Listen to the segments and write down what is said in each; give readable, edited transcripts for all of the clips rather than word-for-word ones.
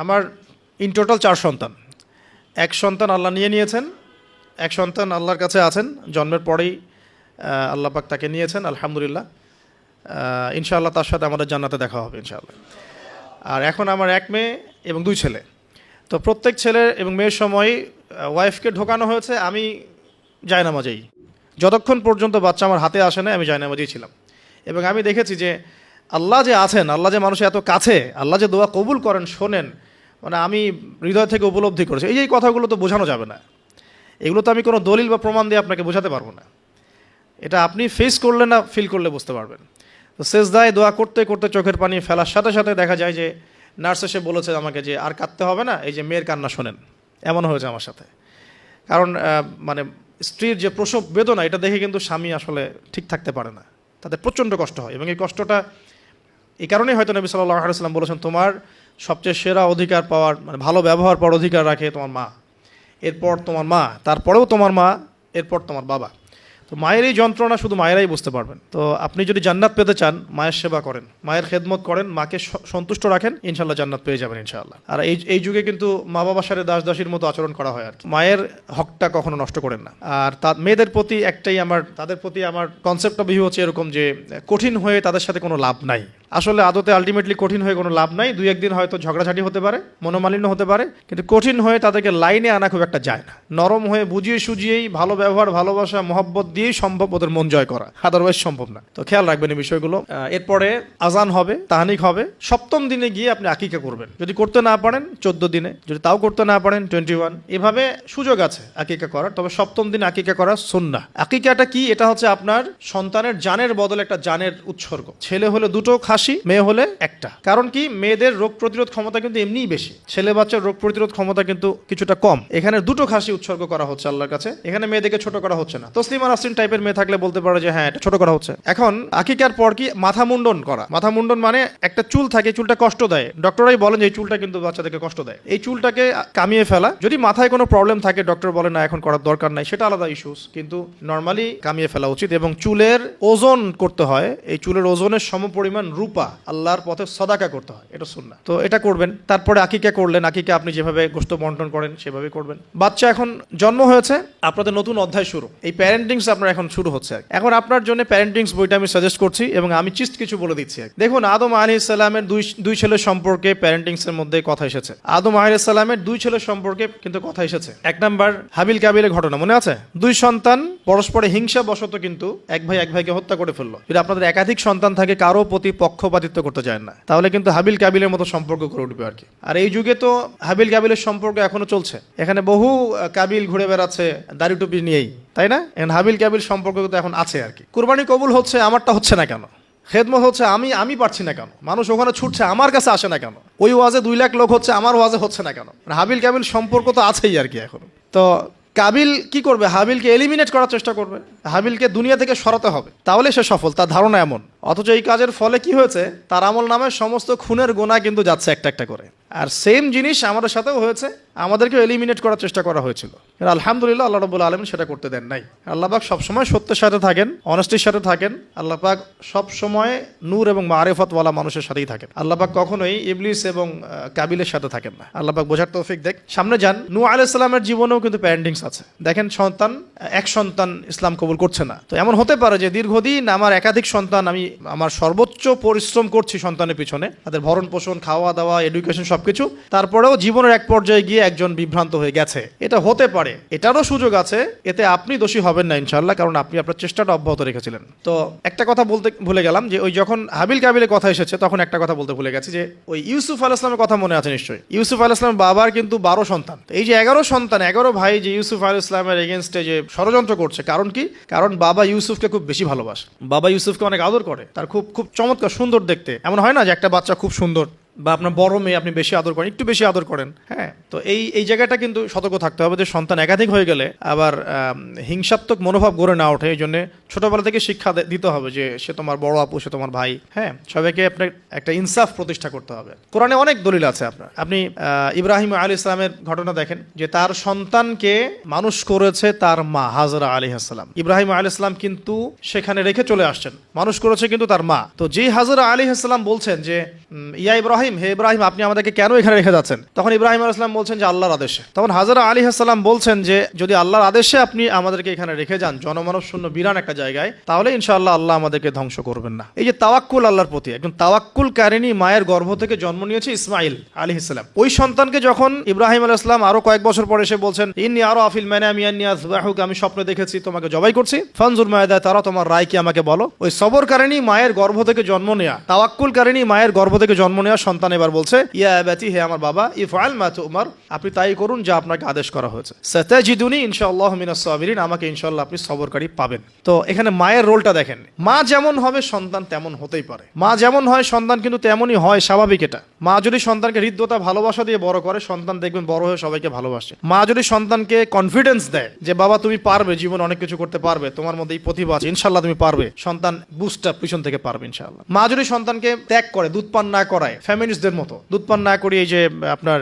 আমার in total 4 সন্তান। এক সন্তান আল্লাহ নিয়ে নিয়েছেন, এক সন্তান আল্লাহর কাছে আছেন, জন্মের পরেই আল্লাহ পাক তাকে নিয়েছেন, আলহামদুলিল্লাহ। ইনশাআল্লাহ তার সাথে আমাদের জান্নাতে দেখা হবে ইনশাআল্লাহ। আর এখন আমার 1 মেয়ে এবং 2 ছেলে। তো প্রত্যেক ছেলে এবং মেয়ের সময় ওয়াইফকে ঢোকানো হয়েছে আমি জায়নামাজেই। যতক্ষণ পর্যন্ত বাচ্চা আমার হাতে আসে না আমি জায়নামাজেই ছিলাম। এবং আমি দেখেছি যে আল্লাহ যে আছেন, আল্লাহ যে মানুষের এত কাছে, আল্লাহ যে দোয়া কবুল করেন, শোনেন, মানে আমি হৃদয় থেকে উপলব্ধি করেছি। এই কথাগুলো তো বোঝানো যাবে না, এগুলো তো আমি কোনো দলিল বা প্রমাণ দিয়ে আপনাকে বোঝাতে পারবো না। এটা আপনি ফেস করলে না ফিল করলে বুঝতে পারবেন। তো সেজদায় দোয়া করতে করতে চোখের পানি ফেলার সাথে সাথে দেখা যায় যে নার্স এসে বলেছে আমাকে যে আর কাঁদতে হবে না, এই যে মেয়ের কান্না শোনেন। এমন হয়েছে আমার সাথে। কারণ মানে স্ত্রীর যে প্রসব বেদনা, এটা দেখে কিন্তু স্বামী আসলে ঠিক থাকতে পারে না, তাদের প্রচণ্ড কষ্ট হয়। এবং এই কষ্টটা এই কারণেই হয়তো নবী সাল্লাল্লাহু আলাইহি ওয়াসাল্লাম বলেছেন, তোমার সবচেয়ে সেরা অধিকার পাওয়ার, মানে ভালো ব্যবহার পাওয়ার অধিকার রাখে তোমার মা, এরপর তোমার মা, তারপরেও তোমার মা, এরপর তোমার বাবা। তো মায়ের এই যন্ত্রণা শুধু মায়েরাই বুঝতে পারবেন। তো আপনি যদি জান্নাত পেতে চান, মায়ের সেবা করেন, মায়ের খেদমত করেন, মাকে সন্তুষ্ট রাখেন, ইনশাল্লাহ জান্নাত পেয়ে যাবেন ইনশাআল্লাহ। আর এই যুগে কিন্তু মা বাবার সাথে দাস দাসীর মতো আচরণ করা হয় আর কি। মায়ের হকটা কখনো নষ্ট করেন না। আর মেয়েদের প্রতি তাদের প্রতি আমার কনসেপ্টটা বিহি হচ্ছে এরকম যে কঠিন হয়ে তাদের সাথে কোনো লাভ নাই। আসলে আদতে আলটিমেটলি কঠিন হয়ে কোনো লাভ নাই। 2-1 দিন হয়তো ঝগড়াঝাটি হতে পারে, মনোমালিন্য হতে পারে, কিন্তু কঠিন হয়ে তাদেরকে লাইনে আনা খুব একটা যায় না। নরম হয়ে বুঝিয়ে সুজিয়েই, ভালো ব্যবহার, ভালোবাসা, মহব্বত দিয়েই সম্ভব ওদের মন জয় করা, আদারওয়াইজ সম্ভব না। তো খেয়াল রাখবেন এই বিষয়গুলো। এরপরে আজান হবে, তাহানিক হবে, 7ম দিনে গিয়ে আপনি আকিকা করবেন। যদি করতে না পারেন 14 দিনে, যদি তাও করতে না পারেন 21। এভাবে সুযোগ আছে আকিকা করার, তবে 7ম দিনে আকিকা করা সুন্নাহ। আকিকাটা কি? এটা হচ্ছে আপনার সন্তানের জানের বদলে একটা জানের উৎসর্গ। ছেলে হলে 2টো খাসি, মেয়ে হলে 1টা। কারণ কি, মেয়েদের রোগ প্রতিরোধ ক্ষমতা কিন্তু এমনিই বেশি, ছেলে বাচ্চার রোগ প্রতিরোধ ক্ষমতা কিন্তু কিছুটা কম। এখানে 2টো খাসি উৎসর্গ করা হচ্ছে আল্লাহর কাছে। এখানে মেয়েদেরকে ছোট করা হচ্ছে না। তসলিমা নাসরিন টাইপের মেয়ে থাকলে বলতে পারে যে হ্যাঁ এটা ছোট করা হচ্ছে। এখন আকিকার পর কি মাথা মুন্ডন করা। মাথা মুন্ডন মানে একটা চুল থাকে, চুলটা কষ্ট দেয়, ডক্টরাই বলেন যে এই চুলটা কিন্তু বাচ্চাদেরকে কষ্ট দেয়, এই চুলটাকে কামিয়ে ফেলা। যদি মাথায় কোনো প্রবলেম থাকে, ডক্টর বলে না এখন করার দরকার নাই, সেটা আলাদা ইস্যুস, কিন্তু নর্মালি কামিয়ে ফেলা উচিত। এবং চুলের ওজন করতে হয়, এই চুলের ওজনের সমপরিমাণ রূপা আল্লাহর পথে সদাকা করতে হয়, এটা সুন্নাহ। তো এটা করবেন। তারপরে আকিকা করলেন, আকিকা আপনি যেভাবে গোশত বন্টন করেন সেভাবে করবেন। বাচ্চা এখন জন্ম হয়েছে, আপনাদের নতুন অধ্যায় শুরু, এই প্যারেন্টিংস আপনার এখন শুরু হচ্ছে। এখন আপনার জন্য প্যারেন্টিংস বইটা আমি সাজেস্ট করছি এবং আমি কিছু বলে দিচ্ছি। দেখুন, আদম আলাইহিস সালামের দুই ছেলের সম্পর্কে প্যারেন্টিংস এর মধ্যে কথা এসেছে। আদম আলাইহিস সালামের 2 ছেলের সম্পর্কে কিন্তু কথা এসেছে। 1 নাম্বার হাবিল কাবিলের ঘটনা মনে আছে? 2 সন্তান পরস্পরে হিংসা বশত কিন্তু এক ভাইকে হত্যা করে ফেললো। যদি আপনাদের একাধিক সন্তান থাকে, কারো প্রতি পক্ষপাতিত্ব করতে যায় না, তাহলে কিন্তু হাবিল কাবিলের মতো সম্পর্ক করে উঠবে আর কি। আর এই যুগে তো হাবিল কাবিলের সম্পর্ক এখনো চলছে। এখানে বহু কাবিল ঘুরে বেড়াচ্ছে দাড়ি টুপি নিয়েই, তাই না? এখন হাবিল কাবিল সম্পর্ক তো এখন আছে আর কি। কুরবানি কবুল হচ্ছে, আমারটা হচ্ছে না কেন? খেদমত হচ্ছে, আমি পারছি না কেন? মানুষ ওখানে ছুটছে, আমার কাছে আসে না কেন? ওই ওয়াজে 2 লাখ লোক হচ্ছে, আমার ওয়াজে হচ্ছে না কেন? হাবিল কাবিল সম্পর্ক তো আছেই আর কি এখন। তো কাবিল কি করবে? হাবিলকে এলিমিনেট করার চেষ্টা করবে, হাবিলকে দুনিয়া থেকে সরাতে হবে, তাহলে সে সফল, তার ধারণা এমন। অথচ এই কাজের ফলে কি হয়েছে? তার আমল নামে সমস্ত খুনের গোনা কিন্তু যাচ্ছে একটা একটা করে। আর সেম জিনিস আমাদের সাথেও হয়েছে, আমাদেরকে এলিমিনেট করার চেষ্টা করা হয়েছিল। আলহামদুলিল্লাহ আল্লাহ রাব্বুল আলামিন সেটা করতে দেন নাই। আল্লাহ পাক সবসময় সত্যের সাথে থাকেন, অনেস্টির সাথে থাকেন। আল্লাহ পাক সবসময় নূর এবং মারিফতওয়ালা মানুষের সাথেই থাকেন। আল্লাহ পাক কখনোই ইবলিস এবং কাবিলের সাথে থাকেন না। আল্লাহ পাক বোঝার তৌফিক দেখ। সামনে যান। নূহ আলাইহিস সালামের জীবনেও কিন্তু প্যারেন্টিংস আছে। দেখেন, এক সন্তান ইসলাম কবুল করছে না। তো এমন হতে পারে যে দীর্ঘদিন আমার একাধিক সন্তান, আমি আমার সর্বোচ্চ পরিশ্রম করছি সন্তানের পিছনে, তাদের ভরণ পোষণ, খাওয়া দাওয়া, এডুকেশন সবকিছু, তারপরেও জীবনের এক পর্যায়ে গিয়ে একজন বিভ্রান্ত হয়ে গেছে। এটা হতে পারে, এটারও সুযোগ আছে। এতে আপনি দোষী হবেন না ইনশাআল্লাহ, কারণ আপনি আপনার চেষ্টাটা অব্যাহত রেখেছিলেন। তো একটা কথা বলতে ভুলে গেলাম যে ওই যখন হাবিল কাবিলের কথা এসেছে, তখন একটা কথা বলতে ভুলে গেছি যে ওই ইউসুফ আলাইহিস সালামের কথা মনে আছে নিশ্চয়ই। ইউসুফ আলাইহিস সালামের বাবার কিন্তু 12 সন্তান। এই যে 11 সন্তান, 11 ভাই যে ইউসুফ আলাইহিস সালামের এগেইনস্টে যে ষড়যন্ত্র করছে, কারণ কি? কারণ বাবা ইউসুফকে খুব বেশি ভালোবাসে, বাবা ইউসুফকে অনেক আদর করে, তার খুব চমৎকার সুন্দর দেখতে। এমন হয় না যে একটা বাচ্চা খুব সুন্দর, বা আপনার বড় মেয়ে আপনি বেশি আদর করেন, একটু বেশি আদর করেন, হ্যাঁ, তো এই জায়গাটা কিন্তু সতর্ক থাকতে হবে যে সন্তান একাধিক হয়ে গেলে আবার হিংসাত্মক মনোভাব গড়ে না ওঠে। এই জন্য ছোটবেলা থেকে শিক্ষা দিতে হবে যে সে তোমার বড় আপু, সে তোমার ভাই। হ্যাঁ, সবাইকে আপনার একটা ইনসাফ প্রতিষ্ঠা করতে হবে। কোরআনে অনেক দলিল আছে আপনার। আপনি ইব্রাহিম আলাইহিস সালামের ঘটনা দেখেন যে তার সন্তানকে মানুষ করেছে তার মা হাজরা আলাইহিস সালাম। ইব্রাহিম আলাইহিস সালাম কিন্তু সেখানে রেখে চলে আসছেন, মানুষ করেছে কিন্তু তার মা। তো যে হাজরা আলাইহিস সালাম বলছেন যে ইয়া ইব্রাহিম, হে ইব্রাহিম, আপনি আমাদেরকে কেন এখানে রেখে যাচ্ছেন? তখন ইব্রাহিম আলাইহিস সালাম বলছেন যে আল্লাহর আদেশে। তখন হাজরা আলাইহিস সালাম বলছেন যে যদি আল্লাহর আদেশে আপনি আমাদেরকে এখানে রেখে যান জনমানব শূন্য বিরান একটা জায়গায়, তাহলে ইনশাআল্লাহ আল্লাহ আমাদেরকে ধ্বংস করবেন না। এই যে তাওয়াক্কুল আল্লাহর প্রতি, একজন তাওয়াক্কুল কারিনী মায়ের গর্ভ থেকে জন্ম নিয়েছে ইসমাইল আলাইহিস সালাম। ওই সন্তানকে যখন ইব্রাহিম আলাইহিস সালাম আরো কয়েক বছর পরে এসে বলছেন ইন্নী আরা ফিল মানামি আন্নী আযবাহুকা, আমি স্বপ্নে দেখেছি তোমাকে জবাই করছি, ফানজুর মাযা তারা, তোমার রায় কি আমাকে বলো। ওই সবর কারিনী মায়ের গর্ভ থেকে জন্ম নেয়া, তাওয়াক্কুল কারিনী মায়ের গর্ভ থেকে জন্ম নেয়া সন্তান এবার বলছে ইয়া আবাতি, হে আমার বাবা, ইফআল মা তুমার, আপনি তাই করুন যা আপনাকে আদেশ করা হয়েছে। সাতাজিদুনি ইনশাআল্লাহু মিনাস সাবিরিন, আমাকে ইনশাআল্লাহ আপনি সবরকারী পাবেন। তো এখানে মায়ের রোলটা দেখেন, মা যেমন হবে সন্তান তেমন হতেই পারে। মা যেমন হয় সন্তান কিন্তু তেমনই হয়, স্বাভাবিক এটা। মা যদি সন্তানকে হৃদ্যতা ভালোবাসা দিয়ে বড় করে, সন্তান দেখবেন বড় হয়ে সবাইকে ভালোবাসে। মা যদি সন্তানকে কনফিডেন্স দেয় যে বাবা তুমি পারবে, জীবন অনেক কিছু করতে পারবে, তোমার মধ্যে এই প্রতিভা আছে, ইনশাআল্লাহ তুমি পারবে, সন্তান বুস্ট আপ পিছন থেকে পারবে ইনশাআল্লাহ। মা যদি সন্তানকে ত্যাগ করে, দুধ পান না করায়, ফ্যামিলিস্টদের মতো দুধ পান না করিয়ে এই যে আপনার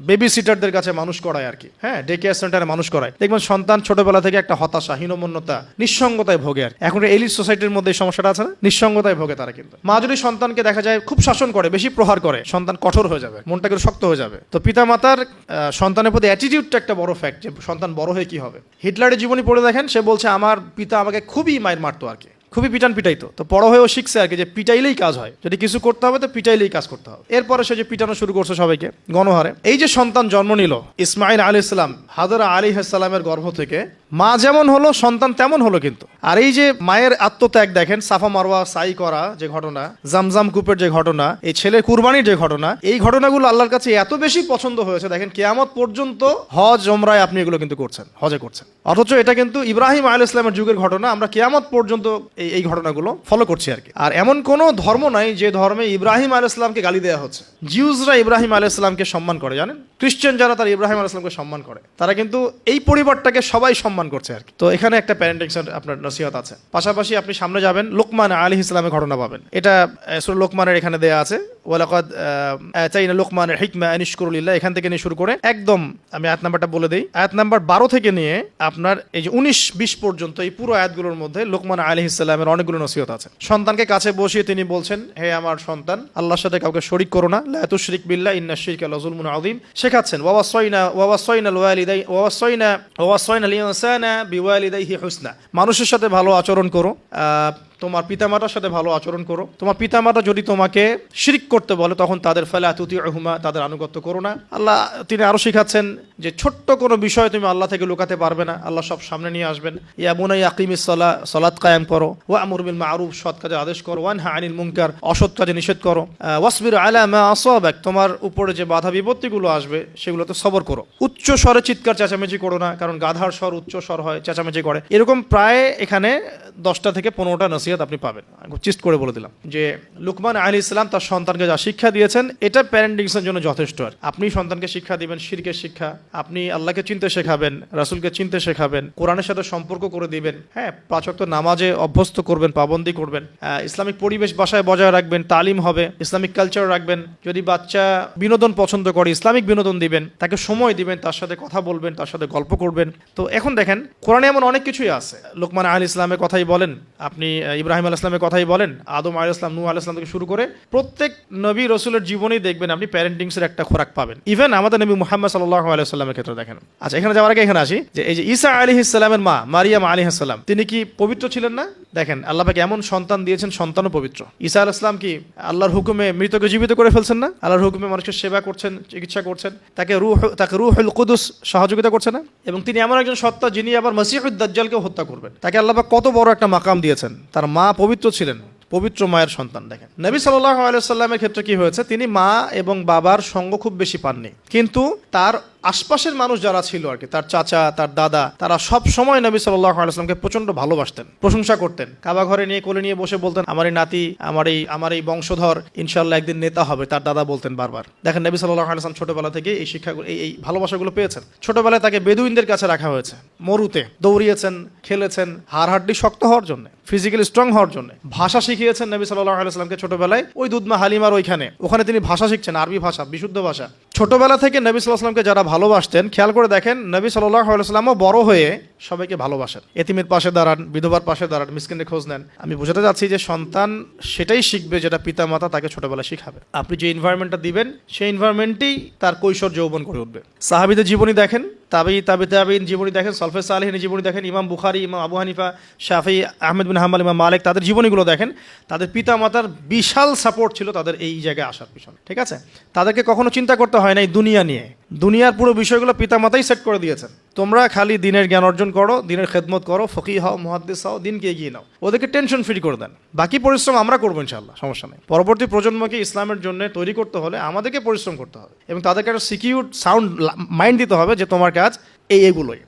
বেবি সিটারদের কাছে মানুষ করায় আর কি, হ্যাঁ, ডে কেয়ার সেন্টারে মানুষ করায়, দেখবেন সন্তান ছোটবেলা থেকে একটা হতাশা, হীনমন্যতা, নিঃসঙ্গতায় ভোগে। আর এখন এলিট সোসাইটির মধ্যে এই সমস্যাটা আছে না, নিঃসঙ্গতায় ভোগে তারা। কিন্তু মা যদি সন্তানকে দেখা যায় খুব শাসন করে, বেশি প্রহার করে, সন্তান কঠোর হয়ে যাবে, মনটা কিন্তু শক্ত হয়ে যাবে। তো পিতা মাতার সন্তানের প্রতি অ্যাটিটিউডটা একটা বড় ফ্যাক্ট, যে সন্তান বড় হয়ে কি হবে। হিটলারের জীবনী পড়ে দেখেন, সে বলছে আমার পিতা আমাকে খুবই মায়ের মারতো আর কি, খুবই পিটাইতো। তো বড় হয়েও শিখছে আর কি যে পিটাইলেই কাজ হয়, যদি কিছু করতে হবে তো পিটাইলেই কাজ করতে হবে। এরপরে সে যে পিটানো শুরু করছে সবাইকে গণহারে। এই যে সন্তান জন্ম নিল ইসমাইল আলাইহিস সালাম হাজরা আলাইহিস সালামের গর্ভ থেকে, মা যেমন হলো সন্তান তেমন হলো কিন্তু। আর এই যে মায়ের আত্মত্যাগ দেখেন, সাফা মারওয়া সাই করা যে ঘটনা, জামজাম কূপের যে ঘটনা, এই ছেলের কুরবানির যে ঘটনা, এই ঘটনাগুলো আল্লাহর কাছে এত বেশি পছন্দ হয়েছে। দেখেন কিয়ামত পর্যন্ত হজ ওমরায় আপনি এগুলো কিন্তু করছেন, হজে করছেন, অথচ এটা কিন্তু ইব্রাহিম আলাইহিস সালামের যুগের ঘটনা। আমরা কিয়ামত পর্যন্ত এই ঘটনাগুলো ফলো করছি আর কি। আর এমন কোনো ধর্ম নাই যে ধর্মে ইব্রাহিম আলাইহিস সালামকে গালি দেওয়া হচ্ছে। জিউসরা ইব্রাহিম আলাইহিস সালামকে সম্মান করে, জানেন, খ্রিস্টান যারা তারা ইব্রাহিম আলাইহিস সালামকে সম্মান করে, তারা কিন্তু এই পরিবারটাকে সবাই সম্মান করছে আর কি। তো এখানে একটা প্যারেন্টিং আপনার নসিহত আছে। পাশাপাশি আপনি সামনে যাবেন, লোকমান আলাইহিস সালামের ঘটনা পাবেন। এটা সূরা লোকমানের এখানে দেয়া আছে, ওয়ালাকাদ আতাইনা লোকমানের হিকমা আন ইশকুরু লিল্লাহ, এখান থেকে নিয়ে শুরু করে একদম আমি আয়াত নাম্বারটা বলে দেই। আয়াত নাম্বার 12 থেকে নিয়ে আপনার এই যে 19-20 পর্যন্ত এই পুরো আয়াতগুলোর মধ্যে লোকমান আলাইহিস সালামের অনেকগুলো নসিহত আছে। সন্তানকে কাছে বসিয়ে তিনি বলছেন, হে আমার সন্তান, আল্লাহর সাথে কাউকে শরীক করো না, লা তুশরিক বিল্লাহ ইন্নাশ শিরকা লাযুলমুন আযীম। শেখাচ্ছেন ওয়াসাইনাল ইনসানা বিওয়ালিদাইহি হুসনা, মানুষের সাথে ভালো আচরণ করো, তোমার পিতামাতার সাথে ভালো আচরণ করো। তোমার পিতামাতা যদি তোমাকে শিরক করতে বলে তখন তাদের ফালা তুতিউহুমা, তাদের আনুগত্য করো না। আল্লাহ তিনি আরো শিখাচ্ছেন যে ছোট্ট কোনো বিষয় তুমি আল্লাহ থেকে লুকাতে পারবে না, আল্লাহ সব সামনে নিয়ে আসবেন। ইয়া বুনাইয়া আকিমিস সালাহ, সালাত কায়েম করো, ওয়া'মুর বিল মা'রুফ, সৎ কাজে আদেশ করো, ওয়ানহা আনিল মুনকার, অসৎ কাজে নিষেধ করো, ওয়াসবির আলা মা আসাবাক, তোমার উপরে যে বাধা বিপত্তিগুলো আসবে সেগুলোতে সবর করো। উচ্চ স্বরে চিৎকার চেঁচামেচি করো না, কারণ গাধার স্বর উচ্চ স্বর হয়, চেঁচামেচি করে। এরকম প্রায় এখানে 10টা থেকে 15টা নসিহত আপনি পাবেন। চিস্ট করে বলে দিলাম যে লুকমান আলাইহিস সালাম তার সন্তানকে যা শিক্ষা দিয়েছেন এটা প্যারেন্টিংসের জন্য যথেষ্ট। আর আপনি সন্তানকে শিক্ষা দিবেন শিরকের শিক্ষা, আপনি আল্লাহকে চিনতে শেখাবেন, রাসূলকে চিনতে শেখাবেন, কোরআনের সাথে সম্পর্ক করে দিবেন, হ্যাঁ, 5 ওয়াক্ত নামাজে অভ্যস্ত করবেন, পাবন্দি করবেন, ইসলামিক পরিবেশ বাসায় বজায় রাখবেন, তালিম হবে, ইসলামিক কালচার রাখবেন। যদি বাচ্চা বিনোদন পছন্দ করে ইসলামিক বিনোদন দিবেন, তাকে সময় দিবেন, তার সাথে কথা বলবেন, তার সাথে গল্প করবেন। তো এখন দেখেন কোরআনে এমন অনেক কিছুই আছে। লুকমান আলাইহিস সালামের কথাই বলেন, আপনি ইব্রাহিম আলাইহিস সালামের কথাই বলেন, আদম আলাইহিস সালাম, নূহ আলাইহিস সালাম থেকে শুরু করে প্রত্যেক নবী রাসূলের জীবনেই দেখবেন আপনি প্যারেন্টিংসের একটা খোরাক পাবেন। ইভেন আমাদের নবী মুহাম্মদ সাল্লাল্লাহু আলাইহি ওয়াসাল্লামের ক্ষেত্রে দেখেন। আচ্ছা, এখানে যাওয়ার আগে এখানে আসি যে এই যে ঈসা আলাইহিস সালামের মা মারিয়াম আলাইহিস সালাম, তিনি কি পবিত্র ছিলেন না? দেখেন আল্লাহ পাক এমন সন্তান দিয়েছেন, সন্তানও পবিত্র। ঈসা আলাইহিস সালাম কি আল্লাহর হুকুমে মৃতকে জীবিত করে ফেলছেন না? আল্লাহর হুকুমে মানুষের সেবা করছেন, চিকিৎসা করছেন, তাকে রূহুল কুদুস সহযোগিতা করছে না? এবং তিনি এমন একজন সত্তা যিনি আবার মসিহুদ দাজ্জালকে হত্যা করবেন। তাকে আল্লাহ পাক কত বড় একটা মাকাম দিয়েছেন। তার মা পবিত্র ছিলেন, পবিত্র মায়ের সন্তান। দেখেন নবী সাল্লাল্লাহু আলাইহি ওয়াসাল্লামের ক্ষেত্রে কি হয়েছে, তিনি মা এবং বাবার সঙ্গ খুব বেশি পাননি, কিন্তু তার আশপাশের মানুষ যারা ছিল আর কি, তার চাচা, তার দাদা, তারা সব সময় নবী সাল্লাল্লাহু আলাইহি ওয়াসাল্লামকে প্রচন্ড ভালোবাসতেন, প্রশংসা করতেন। কাবা ঘরে নিয়ে কোলে নিয়ে বসে বলতেন, আমার এই নাতি, আমার এই বংশধর ইনশাআল্লাহ একদিন নেতা হবে। তার দাদা বলতেন বারবার। দেখেন নবী সাল্লাল্লাহু আলাইহি ওয়াসাল্লাম ছোটবেলা থেকে এই শিক্ষাগুলো, এই ভালোবাসাগুলো পেয়েছেন। ছোটবেলায় তাকে বেদুইনদের কাছে রাখা হয়েছে, মরুতে দৌড়িয়েছেন, খেলেছেন, হাড়হাড্ডি শক্ত হওয়ার জন্য, ফিজিক্যালি স্ট্রং হওয়ার জন্য। ভাষা শিখিয়েছেন নবী সাল্লাল্লাহু আলাইহি ওয়াসাল্লামকে ছোটবেলায়, ওই দুধমা হালিমার ওখানে তিনি ভাষা শিখছেন, আরবি ভাষা, বিশুদ্ধ ভাষা। ছোটবেলা থেকে নবী সাল্লাল্লাহু আলাইহি ওয়াসাল্লামকে যারা ভালোবাসতেন, খেয়াল করে দেখেন নবী সাল্লাল্লাহু আলাইহি ওয়াসাল্লামও বড় হয়ে সবাইকে ভালোবাসেন। এতিমের পাশে দাঁড়ান, বিধবার পাশে দাঁড়ান, মিসকিনের খোঁজ নেন। আমি বোঝাতে যাচ্ছি যে সন্তান সেটাই শিখবে যেটা পিতামাতা তাকে ছোটবেলায় শিখাবে। আপনি যে এনভায়রনমেন্টটা দিবেন, সেই এনভায়রনমেন্টেই তার কৈশোর যৌবন করে উঠবে। সাহাবীদের জীবনী দেখেন, তাবিঈন জীবনী দেখেন, সলফে সালেহিনের জীবনী দেখেন, ইমাম বুখারী, ইমাম আবু হানিফা, শাফিঈ, আহমেদ বিন হাম্বল, ইমাম মালিক, তাদের জীবনীগুলো দেখেন। তাদের পিতামাতার বিশাল সাপোর্ট ছিল তাদের এই জায়গায় আসার পিছনে। ঠিক আছে, তাদেরকে কখনো চিন্তা করতে হয় না এই দুনিয়া নিয়ে। দুনিয়ার পুরো বিষয়গুলো পিতামাতাই সেট করে দিয়েছেন। তোমরা খালি দিনের জ্ঞান অর্জন করো, দিনের খেদমত করো, ফকিহ হও, মুহাদ্দিস হও, দিনকে এগিয়ে নাও। ওদেরকে টেনশন ফ্রি করে দেন, বাকি পরিশ্রম আমরা করবো ইনশাআল্লাহ, সমস্যা নেই। পরবর্তী প্রজন্মকে ইসলামের জন্য তৈরি করতে হলে আমাদেরকে পরিশ্রম করতে হবে এবং তাদেরকে একটা সিকিউর সাউন্ড মাইন্ড দিতে হবে যে তোমার কাজ এইগুলোই।